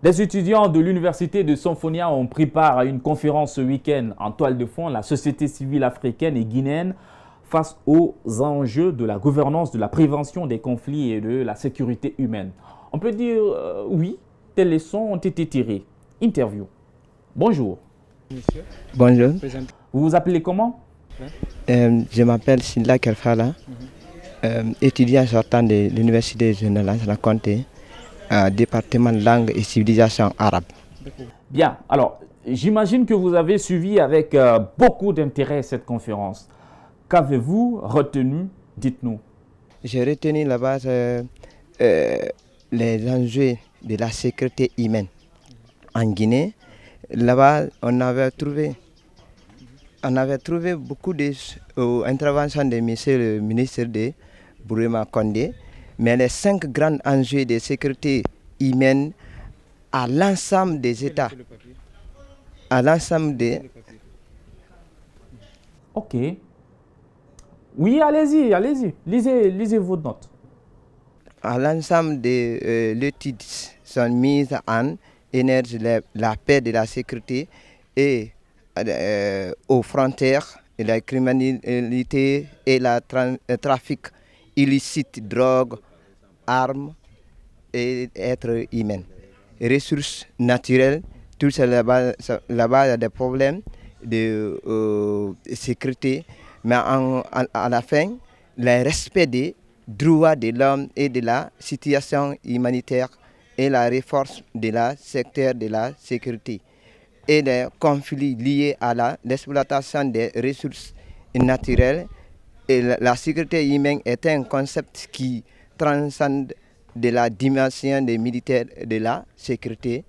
Des étudiants de l'université de Symphonia ont pris part à une conférence ce week-end en toile de fond, la société civile africaine et guinéenne face aux enjeux de la gouvernance, de la prévention des conflits et de la sécurité humaine. On peut dire oui, des leçons ont été tirées. Interview. Bonjour. Monsieur. Bonjour. Vous vous appelez comment? Je m'appelle Sindla Kerfala, étudiant sortant de l'université de Nalancé, département langue et civilisation arabe. Bien, alors j'imagine que vous avez suivi avec beaucoup d'intérêt cette conférence. Qu'avez-vous retenu? Dites-nous. J'ai retenu là-bas les enjeux de la sécurité humaine en Guinée. Là-bas, on avait trouvé beaucoup d'interventions de M. le ministre de Burema Condé, mais les 5 grands enjeux de sécurité humaine à l'ensemble des États, à l'ensemble des... Ok. Oui, allez-y, allez-y. Lisez vos notes. À l'ensemble des études sont mises en énergie la paix de la sécurité et aux frontières, et la criminalité et le trafic illicite, drogue, armes et êtres humains. Ressources naturelles, tout ça là-bas, il y a des problèmes de sécurité, mais à la fin, le respect des droits de l'homme et de la situation humanitaire et la réforme de la secteur de la sécurité et les conflits liés à l'exploitation des ressources naturelles. Et la sécurité humaine est un concept qui transcende de la dimension des militaires de la sécurité.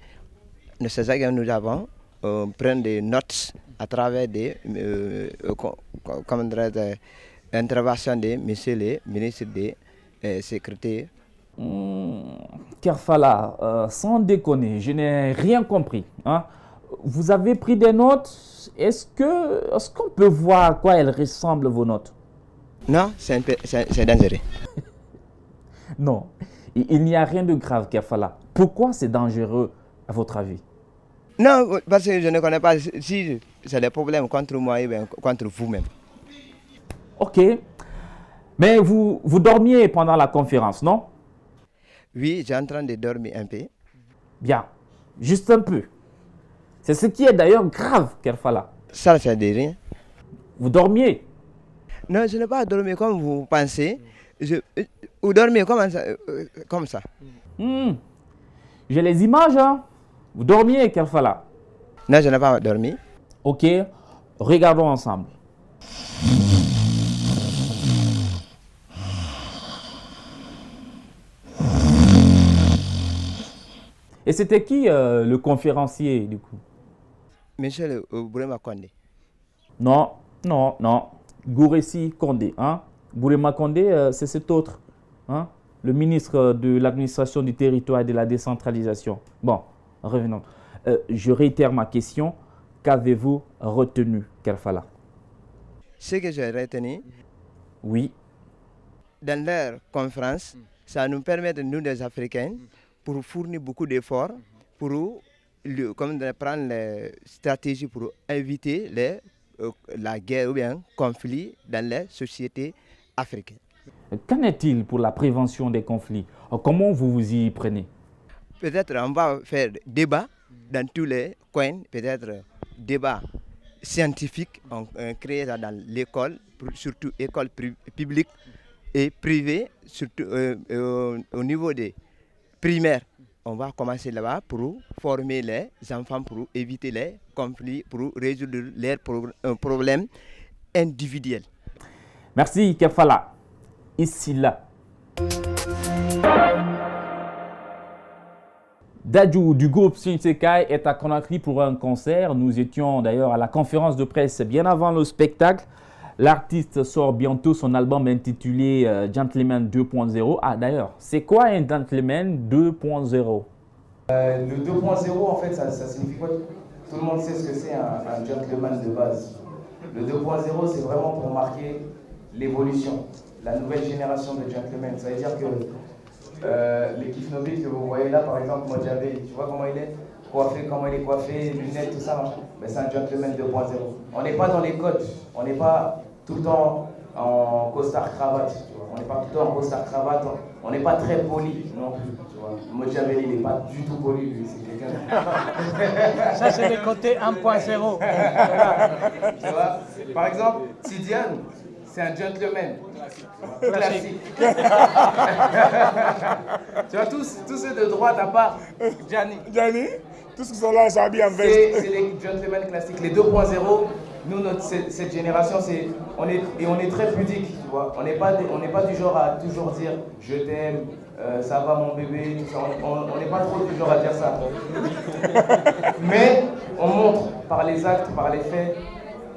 C'est ça que nous avons pris des notes à travers des interventions de M. le ministre de la Sécurité. Kerfala, sans déconner, je n'ai rien compris. Hein? Vous avez pris des notes. Est-ce qu'on peut voir à quoi elles ressemblent, vos notes? Non, c'est dangereux. Non, il n'y a rien de grave, Kerfala. Pourquoi c'est dangereux, à votre avis? Non, parce que je ne connais pas si c'est des problèmes contre moi et contre vous-même. Ok. Mais vous dormiez pendant la conférence, non? Oui, j'ai en train de dormir un peu. Bien, juste un peu. C'est ce qui est d'ailleurs grave, Kerfala. Ça ne dit rien. Vous dormiez? Non, je n'ai pas dormi comme vous pensez. Vous dormez comme ça. J'ai les images, hein? Vous dormiez, Kerfala? Non, je n'ai pas dormi. Ok, regardons ensemble. Et c'était qui le conférencier, du coup? Monsieur le Burema Condé. Non. Gouressi Condé. Hein? Burema Condé, c'est cet autre. Hein? Le ministre de l'administration du territoire et de la décentralisation. Bon, revenons. Je réitère ma question. Qu'avez-vous retenu, Kerfala? Ce que j'ai retenu, oui, dans leur conférence, ça nous permet, nous les Africains, pour fournir beaucoup d'efforts, pour prendre les stratégies pour éviter la guerre ou bien conflit dans les sociétés africaines. Qu'en est-il pour la prévention des conflits? Comment vous vous y prenez? Peut-être on va faire débat dans tous les coins, peut-être débat scientifique, on crée ça dans l'école, surtout école publique et privée, surtout au niveau des primaires. On va commencer là-bas pour former les enfants, pour éviter les conflits, pour résoudre leurs problèmes individuels. Merci, Kerfala. Ici, là. Dadju du groupe Shinsekai est à Conakry pour un concert. Nous étions d'ailleurs à la conférence de presse bien avant le spectacle. L'artiste sort bientôt son album intitulé Gentleman 2.0. Ah d'ailleurs, c'est quoi un Gentleman 2.0? Le 2.0 en fait ça signifie quoi? Tout le monde sait ce que c'est un gentleman de base. Le 2.0 c'est vraiment pour marquer l'évolution, la nouvelle génération de gentlemen. Ça veut dire que les Kifnobit que vous voyez là, par exemple, Modjavé, tu vois comment il est coiffé, comment il est coiffé, lunettes, tout ça, machin. Mais c'est un gentleman 2.0. On n'est pas dans les codes, on n'est pas tout le temps en costard cravate, tu vois. On n'est pas tout le temps en costard cravate, on n'est pas très poli non plus, tu vois. Modjavé, il n'est pas du tout poli, lui, c'est quelqu'un. Ça, c'est le côté 1.0. Tu vois, par exemple, Tidiane, c'est un gentleman. Classique. Tu vois, tous ceux de droite à part Gianni. Tous ceux qui sont là, ils sont habillés en veste. C'est les gentlemen classiques. Les 2.0, nous, cette génération, on est très pudique, tu vois. On n'est pas du genre à toujours dire « je t'aime », ça va mon bébé, tout ça. On n'est pas trop du genre à dire ça. Mais on montre par les actes, par les faits,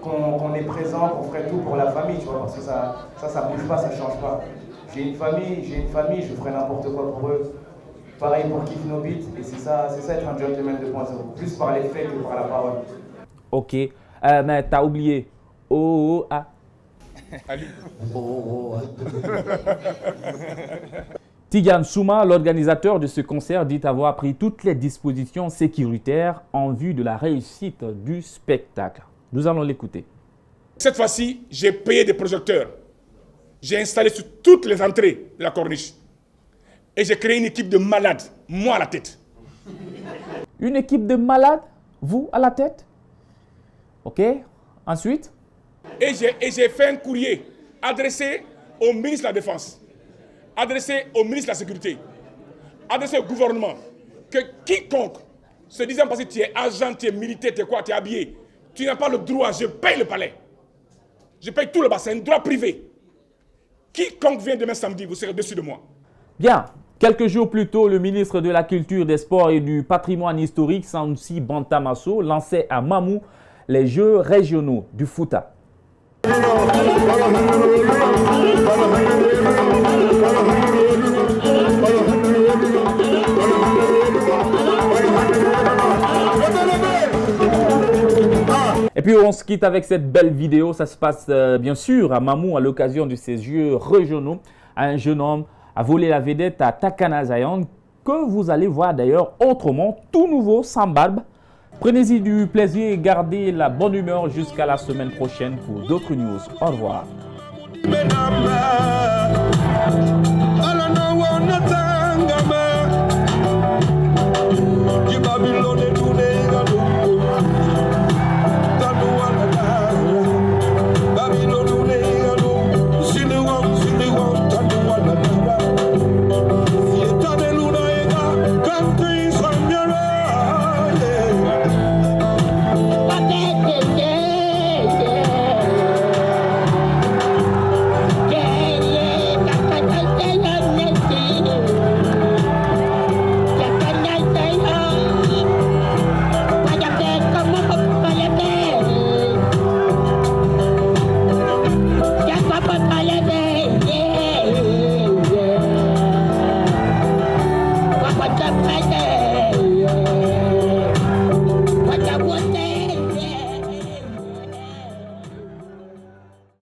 qu'on est présent, qu'on ferait tout pour la famille, tu vois, parce que ça bouge pas, ça change pas. J'ai une famille, je ferai n'importe quoi pour eux. Pareil pour Kifnobit, et c'est ça être un gentleman 2.0, plus par les faits que par la parole. Ok, mais t'as oublié. Oh, ah. Tidiane Souma, l'organisateur de ce concert, dit avoir pris toutes les dispositions sécuritaires en vue de la réussite du spectacle. Nous allons l'écouter. Cette fois-ci, j'ai payé des projecteurs. J'ai installé sur toutes les entrées de la corniche. Et j'ai créé une équipe de malades, moi à la tête. Une équipe de malades, vous à la tête? Ok, ensuite? Et j'ai fait un courrier adressé au ministre de la Défense, adressé au ministre de la Sécurité, adressé au gouvernement, que quiconque se disant parce que tu es agent, tu es militaire, tu es quoi, tu es habillé, tu n'as pas le droit, je paye le palais. Je paye tout le bas, c'est un droit privé. Quiconque vient demain samedi, vous serez dessus de moi. Bien. Quelques jours plus tôt, le ministre de la Culture, des Sports et du Patrimoine historique, Sanusi Bantamasso, lançait à Mamou les Jeux régionaux du Fouta. Et puis on se quitte avec cette belle vidéo. Ça se passe bien sûr à Mamou à l'occasion de ces Jeux régionaux. Un jeune homme a volé la vedette à Takana Zion, que vous allez voir d'ailleurs autrement, tout nouveau, sans barbe. Prenez-y du plaisir et gardez la bonne humeur jusqu'à la semaine prochaine pour d'autres news. Au revoir. Mesdames,